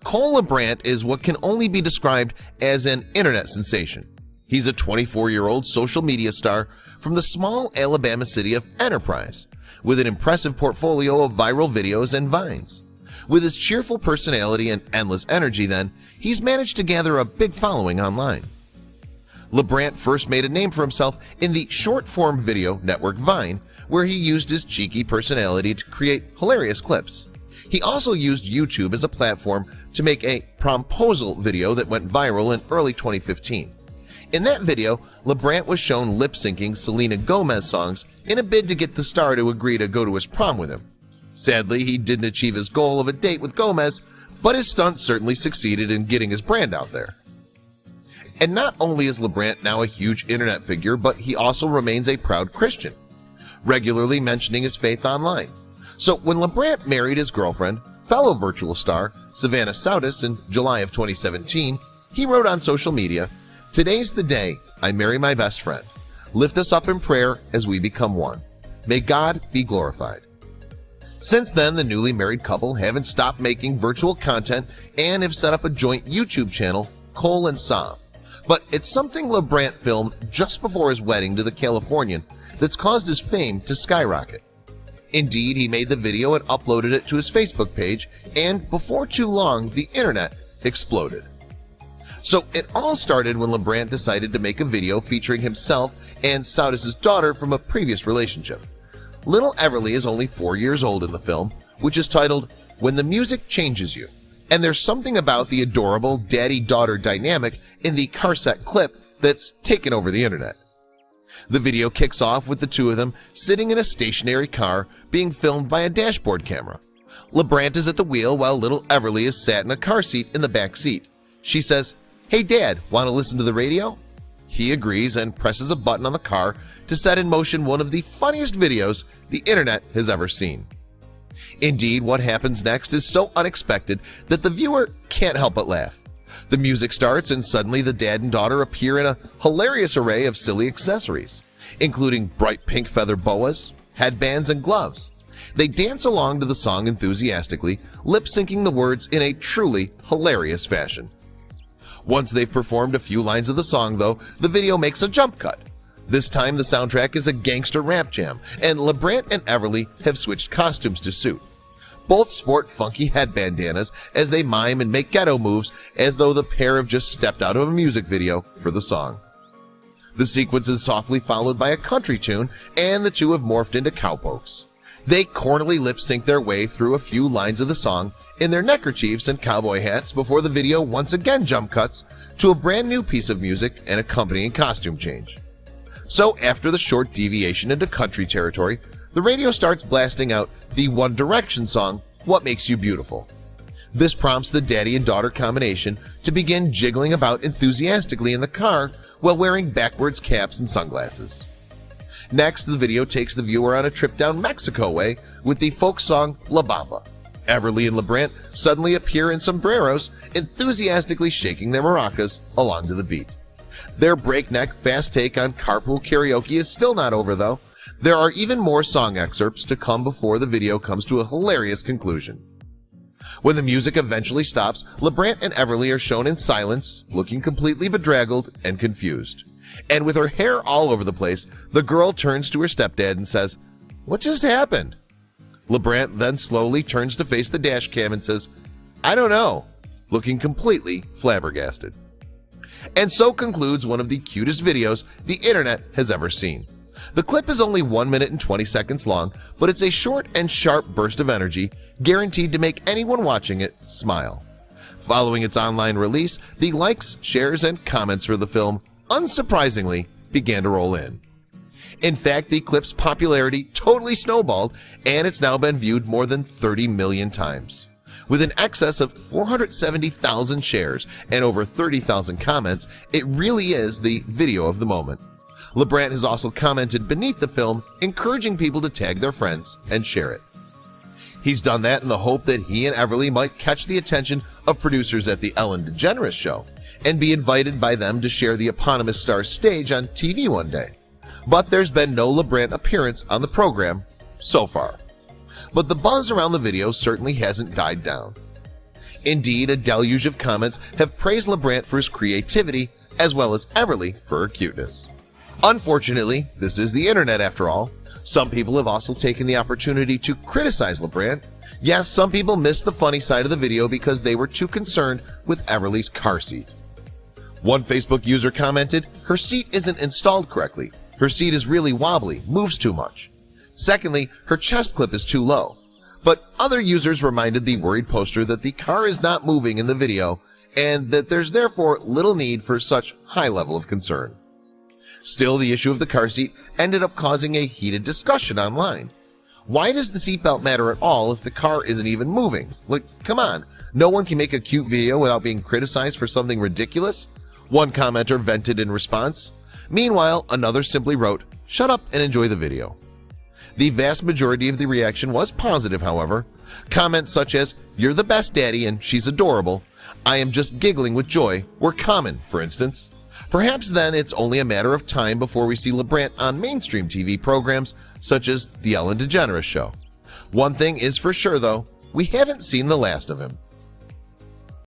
Cole LeBrant is what can only be described as an internet sensation. He's a 24-year-old social media star from the small Alabama city of Enterprise, with an impressive portfolio of viral videos and vines. With his cheerful personality and endless energy, then, he's managed to gather a big following online. LeBrant first made a name for himself in the short-form video network Vine, where he used his cheeky personality to create hilarious clips. He also used YouTube as a platform to make a promposal video that went viral in early 2015. In that video, LeBrant was shown lip-syncing Selena Gomez songs in a bid to get the star to agree to go to his prom with him. Sadly, he didn't achieve his goal of a date with Gomez, but his stunt certainly succeeded in getting his brand out there. And not only is LeBrant now a huge internet figure, but he also remains a proud Christian, regularly mentioning his faith online. So when LeBrant married his girlfriend, fellow virtual star Savannah Soudis, in July of 2017, he wrote on social media, "Today's the day I marry my best friend. Lift us up in prayer as we become one. May God be glorified." Since then, the newly married couple haven't stopped making virtual content and have set up a joint YouTube channel, Cole and Sav. But it's something LeBrant filmed just before his wedding to the Californian that's caused his fame to skyrocket. Indeed, he made the video and uploaded it to his Facebook page, and before too long, the internet exploded. So it all started when LeBrant decided to make a video featuring himself and Soudis' daughter from a previous relationship. Little Everly is only 4 years old in the film, which is titled "When the Music Changes You," and there's something about the adorable daddy-daughter dynamic in the car set clip that's taken over the internet. The video kicks off with the two of them sitting in a stationary car being filmed by a dashboard camera. LeBrant is at the wheel while little Everly is sat in a car seat in the back seat. She says, "Hey Dad, want to listen to the radio?" He agrees and presses a button on the car to set in motion one of the funniest videos the internet has ever seen. Indeed, what happens next is so unexpected that the viewer can't help but laugh. The music starts and suddenly the dad and daughter appear in a hilarious array of silly accessories, including bright pink feather boas, headbands, and gloves. They dance along to the song enthusiastically, lip-syncing the words in a truly hilarious fashion. Once they've performed a few lines of the song, though, the video makes a jump cut. This time the soundtrack is a gangster rap jam, and LeBrant and Everly have switched costumes to suit. Both sport funky head bandanas as they mime and make ghetto moves as though the pair have just stepped out of a music video for the song. The sequence is softly followed by a country tune, and the two have morphed into cowpokes. They cornily lip-sync their way through a few lines of the song in their neckerchiefs and cowboy hats before the video once again jump cuts to a brand new piece of music and accompanying costume change. So after the short deviation into country territory, the radio starts blasting out the One Direction song, "What Makes You Beautiful." This prompts the daddy and daughter combination to begin jiggling about enthusiastically in the car while wearing backwards caps and sunglasses. Next, the video takes the viewer on a trip down Mexico way with the folk song La Bamba. Everly and LeBrant suddenly appear in sombreros, enthusiastically shaking their maracas along to the beat. Their breakneck, fast take on carpool karaoke is still not over, though. There are even more song excerpts to come before the video comes to a hilarious conclusion. When the music eventually stops, LeBrant and Everly are shown in silence, looking completely bedraggled and confused. And with her hair all over the place, the girl turns to her stepdad and says, "What just happened?" LeBrant then slowly turns to face the dash cam and says, "I don't know," looking completely flabbergasted. And so concludes one of the cutest videos the internet has ever seen. The clip is only 1 minute and 20 seconds long, but it's a short and sharp burst of energy, guaranteed to make anyone watching it smile. Following its online release, the likes, shares, and comments for the film, unsurprisingly, began to roll in. In fact, the clip's popularity totally snowballed, and it's now been viewed more than 30 million times. With an excess of 470,000 shares and over 30,000 comments, it really is the video of the moment. LeBrant has also commented beneath the film, encouraging people to tag their friends and share it. He's done that in the hope that he and Everly might catch the attention of producers at the Ellen DeGeneres show and be invited by them to share the eponymous star's stage on TV one day. But there's been no LeBrant appearance on the program so far. But the buzz around the video certainly hasn't died down. Indeed, a deluge of comments have praised LeBrant for his creativity, as well as Everly for her cuteness. Unfortunately, this is the internet after all. Some people have also taken the opportunity to criticize LeBrant. Yes, some people missed the funny side of the video because they were too concerned with Everly's car seat. One Facebook user commented, "Her seat isn't installed correctly. Her seat is really wobbly, moves too much. Secondly, her chest clip is too low." But other users reminded the worried poster that the car is not moving in the video and that there's therefore little need for such high level of concern. Still, the issue of the car seat ended up causing a heated discussion online. Why does the seatbelt matter at all if the car isn't even moving? Like, come on, no one can make a cute video without being criticized for something ridiculous? One commenter vented in response. Meanwhile, another simply wrote, "Shut up and enjoy the video." The vast majority of the reaction was positive, however. Comments such as, "You're the best, Daddy, and she's adorable. I am just giggling with joy," were common, for instance. Perhaps then it's only a matter of time before we see LeBrant on mainstream TV programs such as The Ellen DeGeneres Show. One thing is for sure, though, we haven't seen the last of him.